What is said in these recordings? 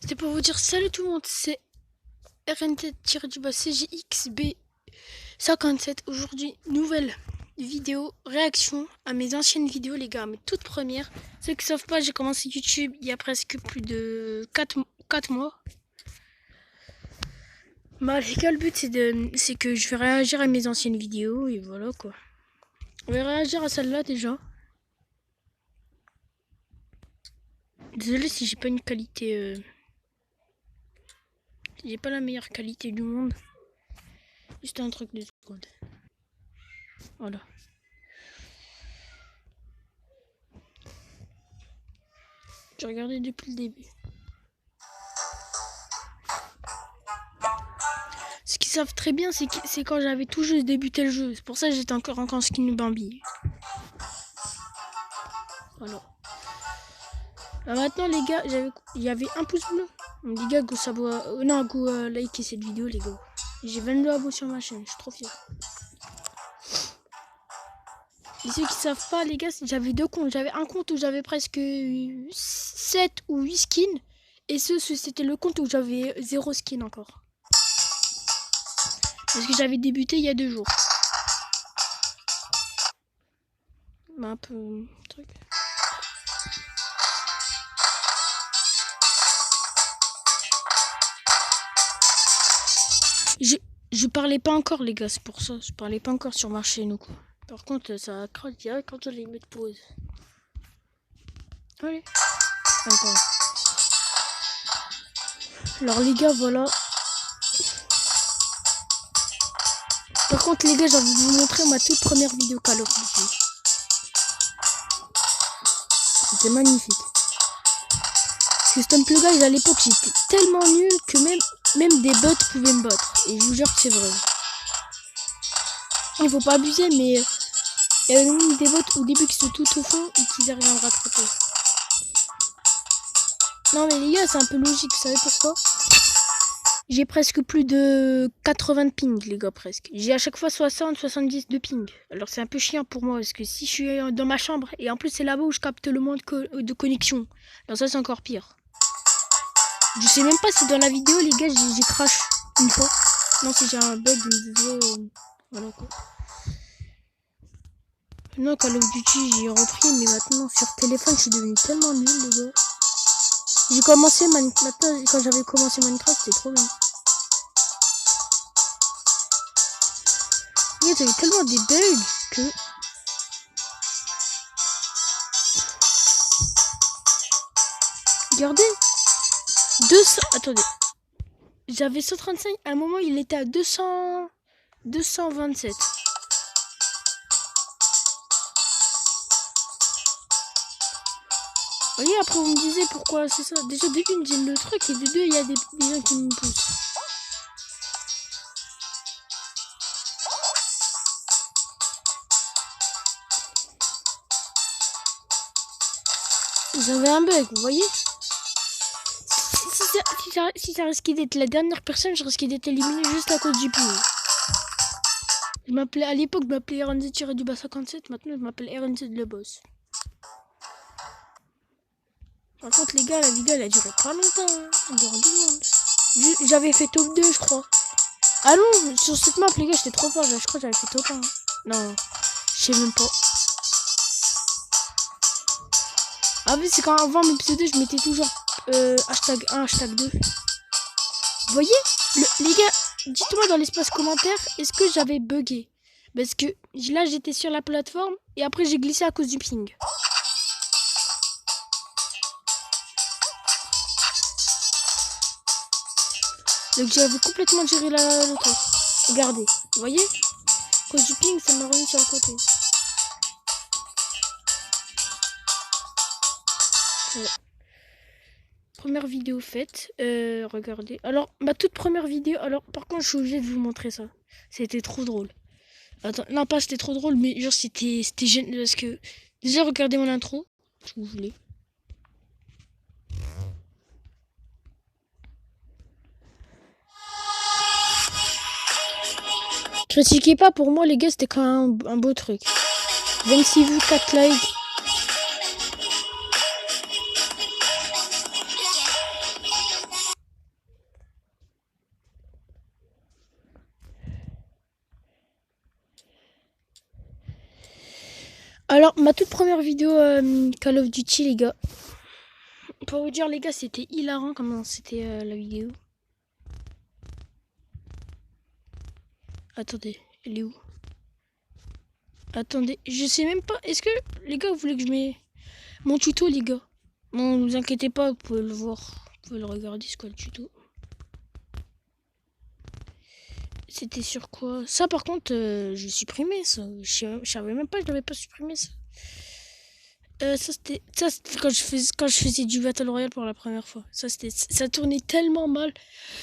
C'était pour vous dire salut tout le monde, c'est RNT-CJXB57. Aujourd'hui, nouvelle vidéo, réaction à mes anciennes vidéos les gars, mes toutes premières. Ceux qui savent pas, j'ai commencé YouTube il y a presque plus de 4 mois. Bah les gars, le but c'est que je vais réagir à mes anciennes vidéos et voilà quoi. On va réagir à celle-là déjà. Désolé si j'ai pas une qualité... J'ai pas la meilleure qualité du monde. Juste un truc de seconde. Voilà. J'ai regardé depuis le début. Ce qu'ils savent très bien, c'est quand j'avais tout juste débuté le jeu. C'est pour ça que j'étais encore en skin Bambi. Voilà. Là, maintenant les gars, il y avait un pouce bleu. Les gars, go liker cette vidéo les gars. J'ai 22 abonnés sur ma chaîne, je suis trop fier. Et ceux qui savent pas les gars, j'avais deux comptes. J'avais un compte où j'avais presque 7 ou 8 skins. Et c'était le compte où j'avais 0 skin encore. Parce que j'avais débuté il y a 2 jours. Bah, un peu... truc. Je parlais pas encore les gars, c'est pour ça. Je parlais pas encore sur ma chaîne ou quoi. Par contre, ça crache direct quand j'allais mettre pause. Allez. Attends. Alors les gars, voilà. Par contre les gars, j'ai envie de vous montrer ma toute première vidéo Call of Duty. C'était magnifique. Parce que Stomp le Guys à l'époque, j'étais tellement nul que même des bots pouvaient me battre. Et je vous jure que c'est vrai. Il faut pas abuser, mais il y a même des bots au début qui sont tout au fond et qui arrivent à me rattraper. Non mais les gars, c'est un peu logique, vous savez pourquoi? J'ai presque plus de 80 de ping les gars, presque. J'ai à chaque fois 60-70 de ping. Alors c'est un peu chiant pour moi, parce que si je suis dans ma chambre, et en plus c'est là-bas où je capte le moins de connexion. Alors ça c'est encore pire. Je sais même pas si dans la vidéo les gars j'ai crash une fois. Non, si j'ai un bug, voilà quoi. Maintenant Call of Duty j'ai repris, mais maintenant sur téléphone je suis devenu tellement nul les gars. J'ai commencé Minecraft, quand j'avais commencé Minecraft c'était trop bien. Il y avait tellement des bugs que... Regardez 200... Attendez. J'avais 135, à un moment il était à 227. Vous voyez, après vous me disiez pourquoi c'est ça. Déjà de une j'aime le truc et de deux il y a des gens qui me poussent. J'avais un bug, vous voyez. Si ça risquait d'être la dernière personne, je risquais d'être éliminé juste à cause du ping. À l'époque, je m'appelais RNZ-57, maintenant je m'appelle RNZ le boss. Par contre, les gars, la vidéo elle a duré pas longtemps. Hein. Elle dure 2 secondes. J'avais fait top 2, je crois. Ah non, sur cette map, les gars, j'étais trop fort. Je crois que j'avais fait top 1. Non, je sais même pas. Ah oui, c'est quand avant mes pseudos, je mettais toujours hashtag 1, hashtag 2. Vous voyez, les gars, dites-moi dans l'espace commentaire, est-ce que j'avais bugué? Parce que là, j'étais sur la plateforme et après, j'ai glissé à cause du ping. Donc, j'avais complètement géré le truc. Regardez, vous voyez? À cause du ping, ça m'a remis sur le côté. Première vidéo faite, regardez. Alors, ma toute première vidéo, alors par contre je suis obligée de vous montrer ça. C'était trop drôle. Attends, non pas c'était trop drôle, mais genre c'était génial parce que... Déjà regardez mon intro, si vous voulez. Critiquez pas, pour moi les gars c'était quand même un beau truc. 26 vues, 4 likes. Alors, ma toute première vidéo Call of Duty, les gars. Pour vous dire, les gars, c'était hilarant comment c'était la vidéo. Attendez, elle est où? Attendez, je sais même pas. Est-ce que, les gars, vous voulez que je mette mon tuto, les gars? Bon, ne vous inquiétez pas, vous pouvez le voir. Vous pouvez le regarder, c'est quoi le tuto? C'était sur quoi? Ça, par contre, je supprimé ça. Je savais même pas, je n'avais pas supprimé ça. Ça c'était quand je faisais du Battle Royale pour la première fois. Ça tournait tellement mal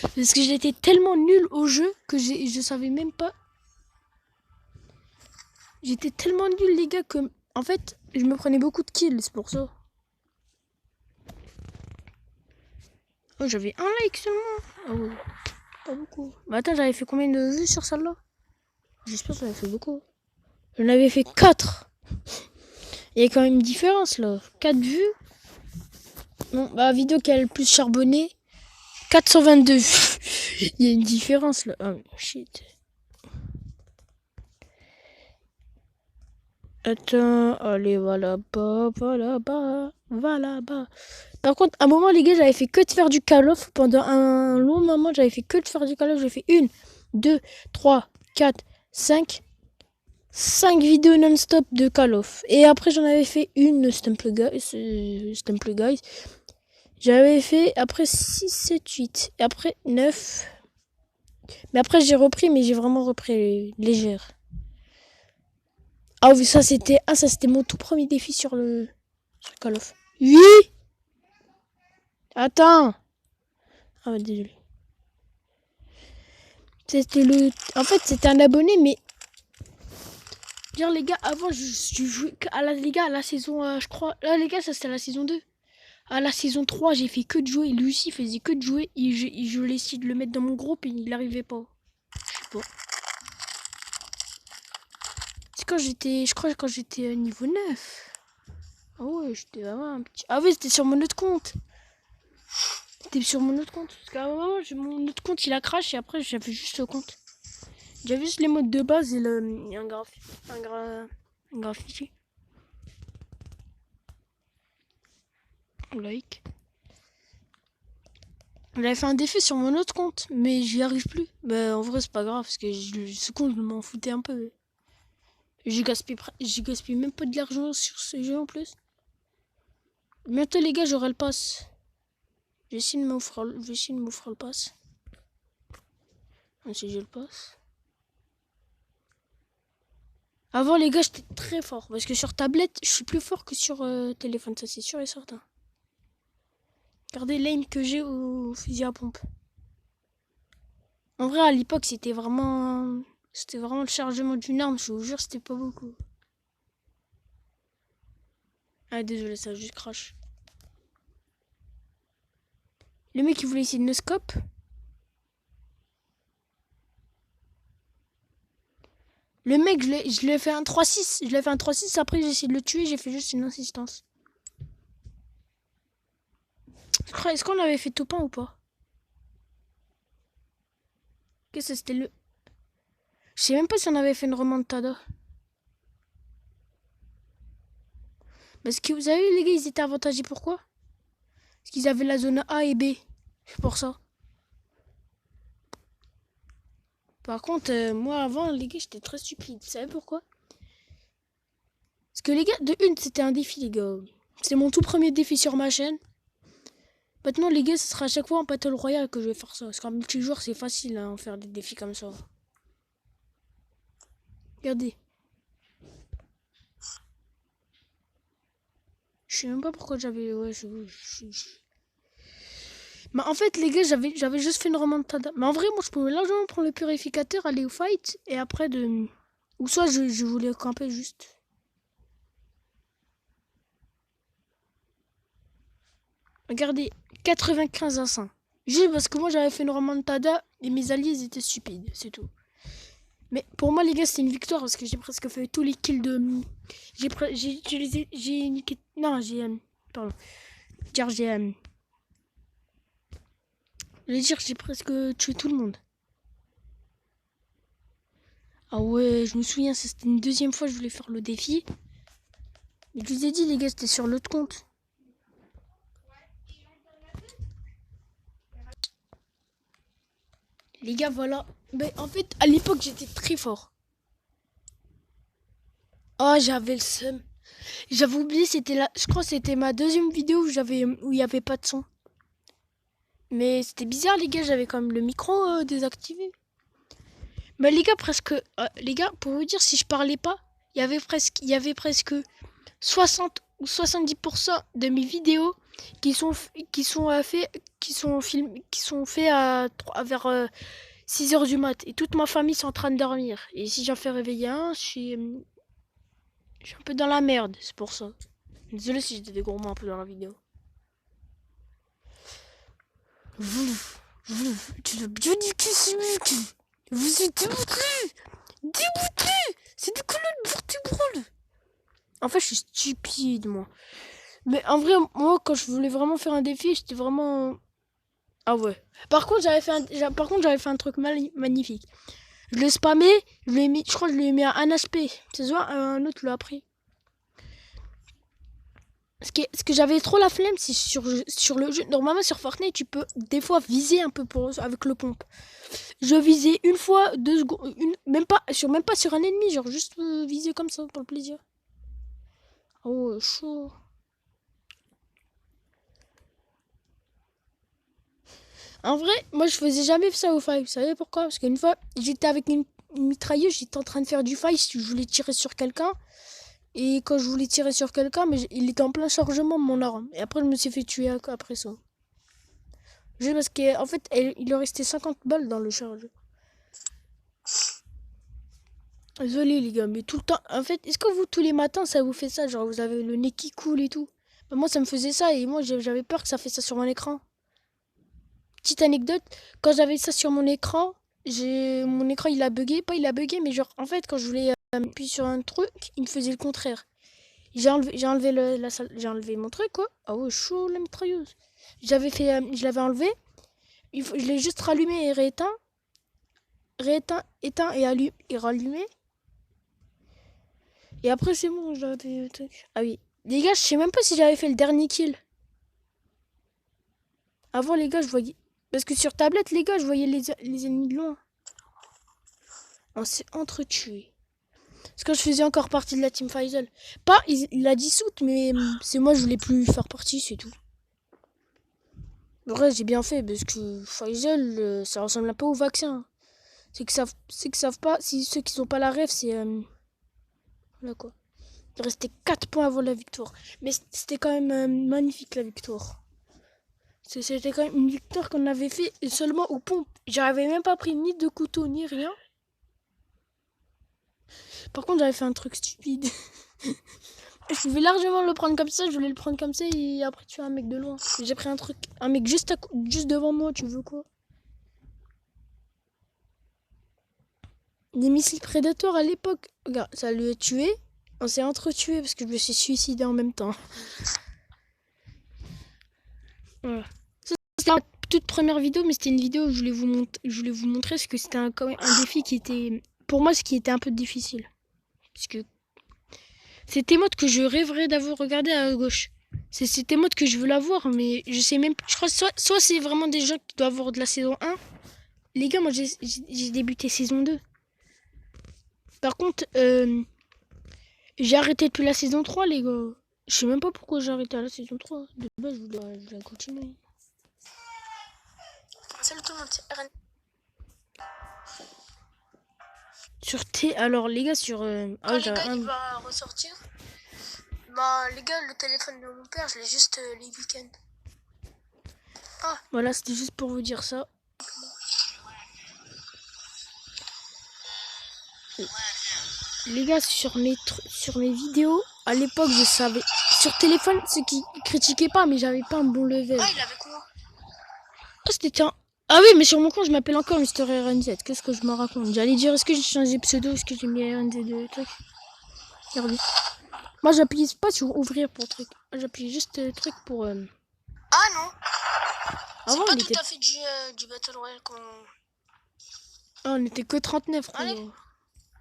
parce que j'étais tellement nul au jeu que je savais même pas. J'étais tellement nul, les gars, que en fait, je me prenais beaucoup de kills, c'est pour ça. Oh, j'avais un like seulement. Ah ouais, pas beaucoup. Mais attends, j'avais fait combien de vues sur celle-là? J'espère que j'en avais fait beaucoup. J'en avais fait 4. Il y a quand même une différence là. 4 vues. Bon, bah, vidéo qui a le plus charbonné, 422 vues. Il y a une différence là. Oh shit. Attends, allez, va là-bas, va là-bas, va là-bas. Par contre, à un moment, les gars, j'avais fait que de faire du Call of. Pendant un long moment, j'avais fait que de faire du Call of. J'ai fait 1, 2, 3, 4, 5. 5 vidéos non-stop de Call of. Et après, j'en avais fait une Stumple Guys. J'avais fait après 6, 7, 8. Et après 9. Mais après, j'ai repris, mais j'ai vraiment repris légère. Ah oui, ça c'était mon tout premier défi sur Call of. Oui. Attends. Ah ouais, désolé. En fait, c'était un abonné, mais dire les gars, avant je jouais les gars à la saison je crois. Là les gars, ça c'était la saison 2. À la saison 3, j'ai fait que de jouer. Lui aussi faisait que de jouer. Et je l'ai essayé de le mettre dans mon groupe et il n'arrivait pas. Je sais pas. C'est quand j'étais niveau 9. Ah ouais, j'étais vraiment un petit. Ah ouais, c'était sur mon autre compte. C'était sur mon autre compte. Parce qu'à un moment, mon autre compte il a crash et après j'avais juste le compte. J'avais juste les modes de base et un graphique. Like. J'avais fait un défi sur mon autre compte, mais j'y arrive plus. Bah en vrai c'est pas grave parce que ce compte je m'en foutais un peu. J'ai gaspillé même pas de l'argent sur ce jeu en plus. Bientôt les gars j'aurai le pass. Je vais essayer de m'offrir le pass. Si j'ai le pass. Avant les gars j'étais très fort parce que sur tablette je suis plus fort que sur téléphone, ça c'est sûr et certain. Regardez l'aim que j'ai au fusil à pompe. En vrai à l'époque c'était vraiment le chargement d'une arme, je vous jure c'était pas beaucoup. Ah désolé ça a juste crash. Le mec il voulait essayer de no scope. Le mec, je l'ai fait un 3-6. Je l'ai fait un 3-6. Après, j'ai essayé de le tuer. J'ai fait juste une insistance. Est-ce qu'on avait fait top 1 ou pas? Qu'est-ce que c'était le. Je sais même pas si on avait fait une remontada. Parce que vous avez vu, les gars, ils étaient avantagés. Pourquoi? Parce qu'ils avaient la zone A et B. C'est pour ça. Par contre, moi, avant, les gars, j'étais très stupide. Vous savez pourquoi? Parce que les gars, de une, c'était un défi, les gars. C'est mon tout premier défi sur ma chaîne. Maintenant, les gars, ce sera à chaque fois en Battle Royale que je vais faire ça. Parce qu'en multijoueur, c'est facile à faire des défis comme ça. Regardez. Je sais même pas pourquoi j'avais. Ouais, Mais en fait, les gars, j'avais juste fait une remontada. Mais en vrai, moi, je pouvais largement prendre le purificateur, aller au fight, et après de. Ou soit je voulais camper juste. Regardez, 95 à 100. Juste parce que moi, j'avais fait une remontada et mes alliés, ils étaient stupides, c'est tout. Mais pour moi, les gars, c'était une victoire parce que j'ai presque fait tous les kills de. J'ai utilisé. J'ai niqué. Non, j'ai. Pardon. J'ai. Je vais dire, j'ai presque tué tout le monde. Ah ouais, je me souviens, c'était une deuxième fois que je voulais faire le défi. Mais je vous ai dit, les gars, c'était sur l'autre compte. Les gars, voilà. Mais en fait, à l'époque, j'étais très fort. Oh, j'avais le seum. J'avais oublié, c'était là. Je crois que c'était ma deuxième vidéo où il y avait pas de son. Mais c'était bizarre, les gars, j'avais quand même le micro désactivé. Mais les gars, les gars, pour vous dire, si je parlais pas, il y avait presque 60 ou 70% de mes vidéos qui sont faits vers 6 heures du mat. Et toute ma famille sont en train de dormir. Et si j'en fais réveiller un, je suis un peu dans la merde, c'est pour ça. Désolé si j'étais des gros mots un peu dans la vidéo. Vous êtes dégoûté. C'est du colonne vertébrale. En fait, je suis stupide, moi. Mais en vrai, moi, quand je voulais vraiment faire un défi, j'étais vraiment... Ah ouais. Par contre, j'avais fait un truc magnifique. Je le spammais, je crois que je lui ai mis un aspect. C'est ça, un autre l'a pris. Ce que j'avais trop la flemme, c'est sur le jeu. Normalement, sur Fortnite, tu peux des fois viser un peu avec le pompe. Je visais une fois, 2 secondes, même pas sur un ennemi, genre juste viser comme ça pour le plaisir. Oh, chaud. En vrai, moi je faisais jamais ça au fight. Vous savez pourquoi? Parce qu'une fois, j'étais avec une mitrailleuse, j'étais en train de faire du fight si je voulais tirer sur quelqu'un. Et quand je voulais tirer sur quelqu'un, mais il était en plein chargement mon arme. Et après, je me suis fait tuer après ça. Juste parce qu'en fait, il lui restait 50 balles dans le charge. Désolé les gars, mais tout le temps. En fait, est-ce que vous, tous les matins, ça vous fait ça? Genre, vous avez le nez qui coule et tout. Bah, moi, ça me faisait ça et moi, j'avais peur que ça fait ça sur mon écran. Petite anecdote, quand j'avais ça sur mon écran, mon écran il a bugué. Pas il a bugué, mais genre, en fait, quand je voulais appuyer sur un truc, il me faisait le contraire. J'ai enlevé mon truc, quoi. Ah ouais, chaud la mitrailleuse. Je l'avais enlevé. Je l'ai juste rallumé et éteint et rallumé. Et après, c'est bon, j'avais le truc. Ah oui. Les gars, je sais même pas si j'avais fait le dernier kill. Avant, les gars, je voyais. Parce que sur tablette, les gars, je voyais les ennemis de loin. On s'est entretués. Parce que je faisais encore partie de la team Faisal. Pas, il l'a dissoute, mais c'est moi, je voulais plus faire partie, c'est tout. Le reste, j'ai bien fait, parce que Faisal, ça ressemble un peu au vaccin. C'est que savent pas, si ceux qui sont pas la rêve, c'est. Voilà quoi. Il restait 4 points avant la victoire. Mais c'était quand même magnifique la victoire. C'était quand même une victoire qu'on avait fait seulement aux pompes. J'avais même pas pris ni de couteau ni rien. Par contre, j'avais fait un truc stupide. Je pouvais largement le prendre comme ça, je voulais le prendre comme ça et après tuer un mec de loin. J'ai pris un mec juste devant moi, tu veux quoi? Des missiles prédateurs à l'époque. Regarde, ça lui a tué. On s'est entretués parce que je me suis suicidé en même temps. Voilà. C'était ma toute première vidéo, mais c'était une vidéo où je voulais vous montrer ce que c'était quand même un défi qui était, pour moi, ce qui était un peu difficile. Parce que c'était mode que je rêverais d'avoir regardé à gauche. C'est ces modes que je veux l'avoir, mais je sais même pas. Je crois que soit c'est vraiment des gens qui doivent avoir de la saison 1. Les gars, moi j'ai débuté saison 2. Par contre, j'ai arrêté depuis la saison 3, les gars. Je sais même pas pourquoi j'ai arrêté à la saison 3. De base, je voulais continuer. Salut tout le monde, c'est RN. Sur T, alors les gars, sur. Quand les gars, il va ressortir. Bah, les gars, le téléphone de mon père, je l'ai juste les week-ends. Ah. Voilà, c'était juste pour vous dire ça. Les gars, sur mes vidéos, à l'époque, je savais. Sur téléphone, ceux qui critiquaient pas, mais j'avais pas un bon level. Ah, il avait quoi? Ah, c'était un. Ah oui, mais sur mon compte, je m'appelle encore Mister RNZ. Qu'est-ce que je me raconte? J'allais dire, est-ce que j'ai changé de pseudo? Est-ce que j'ai mis RNZ de truc? Regardez. Moi, j'appuie pas sur ouvrir pour truc. J'appuie juste truc pour. Ah non! Avant, c'est pas tout à fait du Battle Royale qu'on. Ah, on était que 39, Allez. frérot.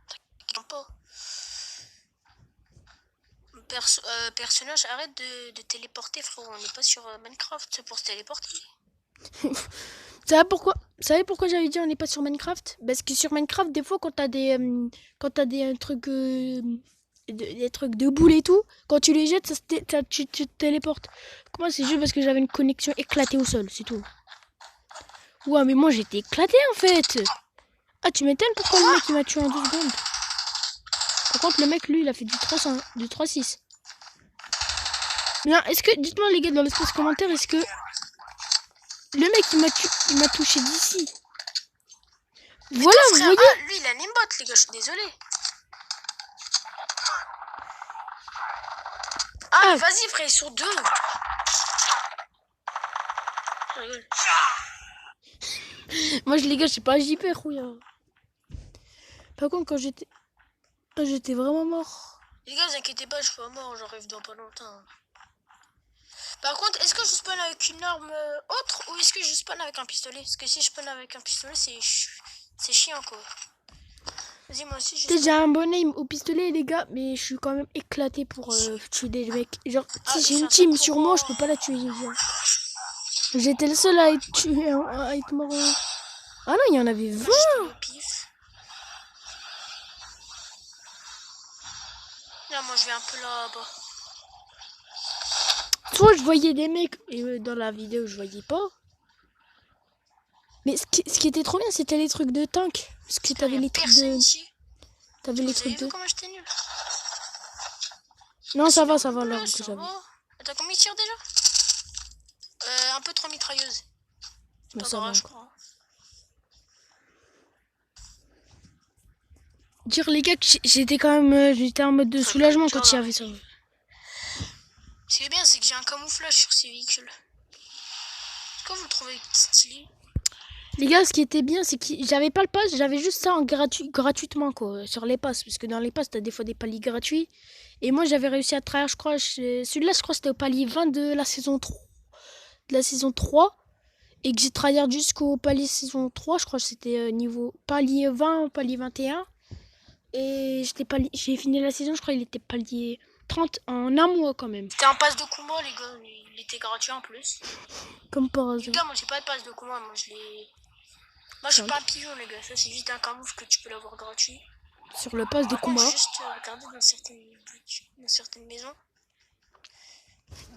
T'inquiète pas. personnage, arrête de téléporter, frérot. On n'est pas sur Minecraft, c'est pour se téléporter. Vous savez pourquoi j'avais dit on n'est pas sur Minecraft? Parce que sur Minecraft, des fois, quand t'as des trucs, des trucs de boules et tout, quand tu les jettes, tu te téléportes. Comment c'est juste parce que j'avais une connexion éclatée au sol, c'est tout. Ouais, mais moi j'étais éclaté en fait. Ah, tu m'étonnes pourquoi le mec il m'a tué en 2 secondes. Par contre, le mec lui il a fait du 300, du 3-6. Bien, est-ce que, dites-moi les gars dans l'espace commentaire, est-ce que le mec il m'a touché d'ici? Voilà, vous voyez? Ah, lui il a une aimbot, les gars, je suis désolé. Ah, vas-y, frère, sur 2. Je rigole. Moi, les gars, je sais pas JP, rouille. Par contre, quand j'étais vraiment mort. Les gars, vous inquiétez pas, je suis pas mort, j'arrive dans pas longtemps. Par contre, est-ce que je spawn avec une arme autre ou est-ce que je spawn avec un pistolet? Parce que si je spawn avec un pistolet, c'est chiant, quoi. Vas-y, moi aussi, Peut-être j'ai un bon aim au pistolet, les gars, mais je suis quand même éclaté pour tuer des mecs. Genre, si j'ai une team sur moi, je peux pas la tuer, les gars. J'étais le seul à être tué, à être mort. Ah non, il y en avait 20. Là, moi, je vais un peu là-bas. Soit je voyais des mecs, et dans la vidéo, je voyais pas. Mais ce qui était trop bien, c'était les trucs de tank. Parce que t'avais les trucs de... T'avais les trucs de... Comment j'étais nul? Non, ça va, l'arme que j'avais. Attends, combien il tire déjà? Un peu trop mitrailleuse. Bah, ça va. Je crois. Dire les gars que j'étais quand même... j'étais en mode de soulagement quand il y avait ça. Ce qui est bien, c'est que j'ai un camouflage sur ces véhicules. Pourquoi vous le trouvez stylé? Les gars, ce qui était bien, c'est que j'avais pas le pass, j'avais juste ça en gratuitement, quoi, sur les passes. Parce que dans les passes, t'as des fois des paliers gratuits. Et moi, j'avais réussi à travers, je crois, celui-là, je crois, c'était au palier 20 de la saison 3. De la saison 3. Et que j'ai tryhard jusqu'au palier saison 3, je crois que c'était niveau palier 20, palier 21. Et j'ai fini la saison, je crois, il était palier 30 en un mois quand même. C'était un pass de combat, les gars, il était gratuit en plus. Comme par hasard. Les gars, moi j'ai pas de pass de combat, moi je suis pas un pigeon, les gars, ça c'est juste un camoufle que tu peux l'avoir gratuit. Sur le pass de combat. Juste regarder dans certaines maisons.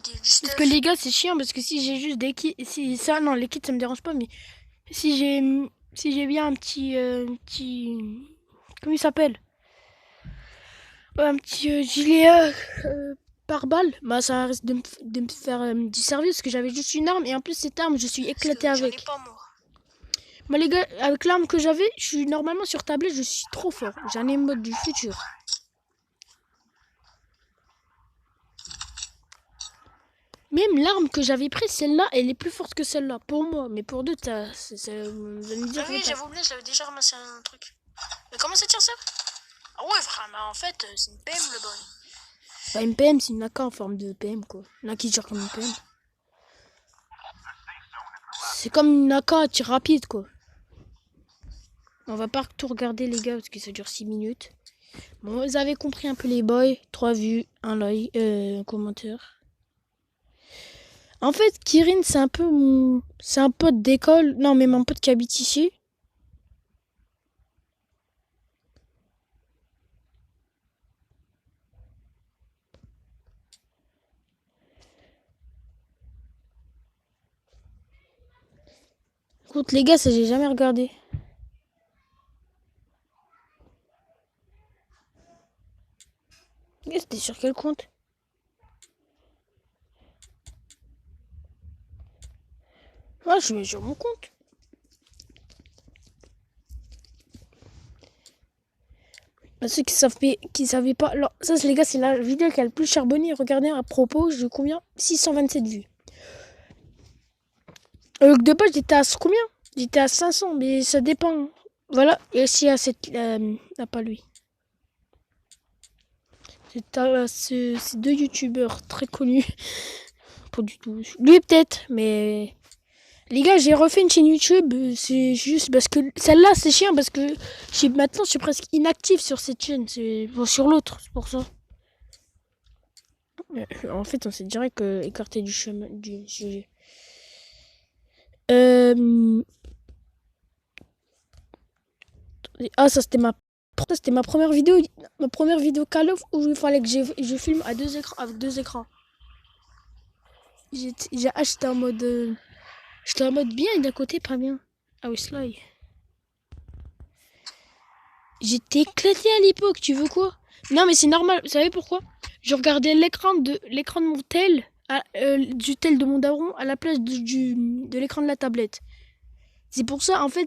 Parce que les gars, c'est chiant parce que si j'ai juste des kits, si ça, non, les kits ça me dérange pas, mais si j'ai bien un petit, comment il s'appelle? Un petit gilet par balle, bah ça risque de me faire du service parce que j'avais juste une arme et en plus cette arme je suis éclaté avec. J'en ai pas, moi. Moi les gars, avec l'arme que j'avais, je suis normalement sur tablette, je suis trop fort. J'en ai mode du futur. Même l'arme que j'avais prise, celle-là, elle est plus forte que celle-là pour moi, mais pour d'autres, ça veut me dire. Ah oui, j'avais oublié, j'avais déjà ramassé un truc. Mais comment ça tire ça? Ah ouais, frère, mais en fait, c'est une PM le boy. Bah, une PM, c'est une AK en forme de PM, quoi. Une AK qui tire comme une PM. C'est comme une AK à tir rapide, quoi. On va pas tout regarder, les gars, parce que ça dure 6 minutes. Bon, vous avez compris un peu les boys. 3 vues, un like, un commentaire. En fait, Kirin, c'est un peu c'est un pote d'école. Non, mais mon pote qui habite ici. Écoute, les gars, ça j'ai jamais regardé. C'était sur quel compte? Ah, je mets sur mon compte. Ceux qui savaient pas. Alors, ça, les gars, c'est la vidéo qui a le plus charbonné. Regardez à propos, j'ai combien? 627 vues. De base, j'étais à combien? J'étais à 500, mais ça dépend. Voilà, et aussi à cette. Pas lui. C'est deux youtubeurs très connus. Pas du tout. Lui, peut-être, mais. Les gars, j'ai refait une chaîne YouTube. C'est juste parce que celle-là, c'est chiant parce que maintenant, je suis presque inactif sur cette chaîne. Bon, sur l'autre, c'est pour ça. En fait, on s'est direct écarté du chemin du sujet. Ah, ça c'était ma première vidéo. Ma première vidéo Call of où il fallait que je filme à deux écrans, avec deux écrans. J'étais en mode. J'étais en mode bien et d'un côté pas bien. Ah oui, Sly. J'étais éclaté à l'époque, tu veux quoi? Non mais c'est normal, vous savez pourquoi? Je regardais l'écran de mon tel, du tel de mon daron à la place de l'écran de la tablette. C'est pour ça, en fait,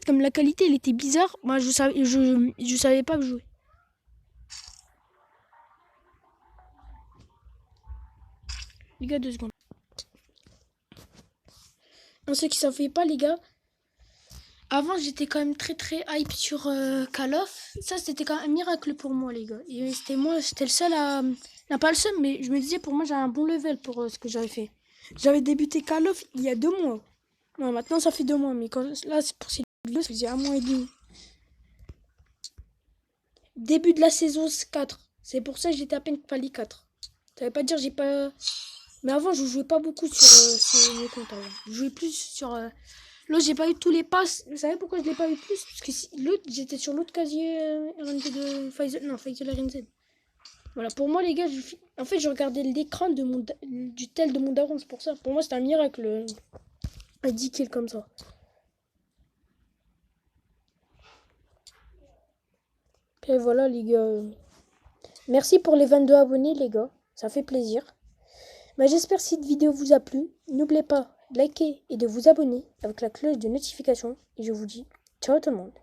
comme la qualité elle était bizarre, moi je savais pas jouer. Les gars, 2 secondes. Ceux qui ne savaient pas, les gars, avant j'étais quand même très très hype sur Call of. Ça c'était quand même un miracle pour moi, les gars. Et j'étais le seul à. Non, pas le seul, mais je me disais pour moi j'ai un bon level pour ce que j'avais fait. J'avais débuté Call of il y a 2 mois. Non, maintenant ça fait 2 mois, mais là c'est pour cette vidéo, ça faisait 1 mois et demi. Début de la saison 4. C'est pour ça que j'étais à peine quali 4. Ça veut pas dire j'ai pas. Mais avant je jouais pas beaucoup sur mes comptes avant. Je jouais plus sur. Là j'ai pas eu tous les passes. Vous savez pourquoi je l'ai pas eu plus? Parce que l'autre, j'étais sur l'autre casier RNZ de Faisal. Non, Faisal RNZ. Voilà, pour moi les gars, en fait je regardais l'écran du tel de mon daron, c'est pour ça. Pour moi c'était un miracle. À 10 kills comme ça. Et voilà les gars. Merci pour les 22 abonnés les gars. Ça fait plaisir. Mais j'espère que cette vidéo vous a plu. N'oubliez pas de liker et de vous abonner avec la cloche de notification. Et je vous dis ciao tout le monde.